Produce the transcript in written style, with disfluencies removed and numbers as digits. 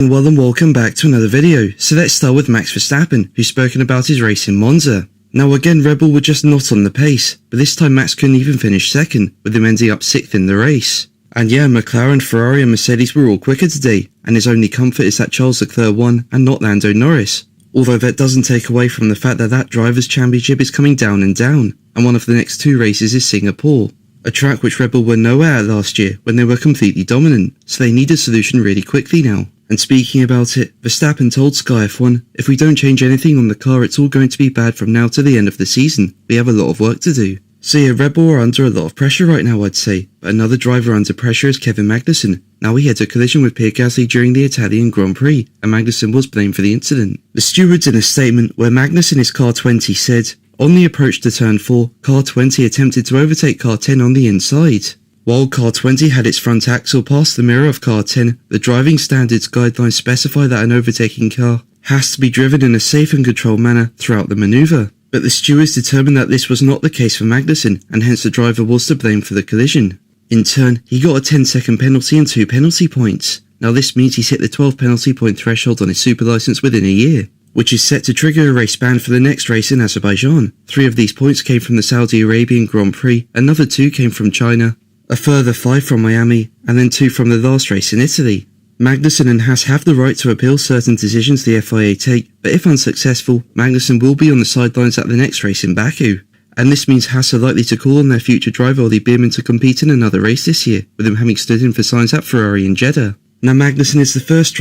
Well, and welcome back to another video. So let's start with Max Verstappen, who's spoken about his race in Monza. Now again, Red Bull were just not on the pace, but this time Max couldn't even finish second, with him ending up 6th in the race. And yeah, McLaren, Ferrari and Mercedes were all quicker today, and his only comfort is that Charles Leclerc won and not Lando Norris. Although that doesn't take away from the fact that Drivers' Championship is coming down and down, and one of the next two races is Singapore, a track which Red Bull were nowhere at last year when they were completely dominant, so they need a solution really quickly now. And speaking about it, Verstappen told Sky F1, if we don't change anything on the car, it's all going to be bad from now to the end of the season. We have a lot of work to do. So yeah, Red Bull are under a lot of pressure right now, I'd say. But another driver under pressure is Kevin Magnussen. Now he had a collision with Pierre Gasly during the Italian Grand Prix, and Magnussen was blamed for the incident. The stewards in a statement where Magnussen in his car 20 said, on the approach to turn 4, car 20 attempted to overtake car 10 on the inside. While car 20 had its front axle past the mirror of car 10, the driving standards guidelines specify that an overtaking car has to be driven in a safe and controlled manner throughout the manoeuvre. But the stewards determined that this was not the case for Magnussen, and hence the driver was to blame for the collision. In turn, he got a 10-second penalty and 2 penalty points. Now this means he's hit the 12 penalty point threshold on his super license within a year, which is set to trigger a race ban for the next race in Azerbaijan. 3 of these points came from the Saudi Arabian Grand Prix, another 2 came from China, a further 5 from Miami, and then 2 from the last race in Italy. Magnussen and Haas have the right to appeal certain decisions the FIA take, but if unsuccessful, Magnussen will be on the sidelines at the next race in Baku. And this means Haas are likely to call on their future driver Ollie Bearman to compete in another race this year, with him having stood in for Sainz at Ferrari in Jeddah. Now Magnussen is the first driver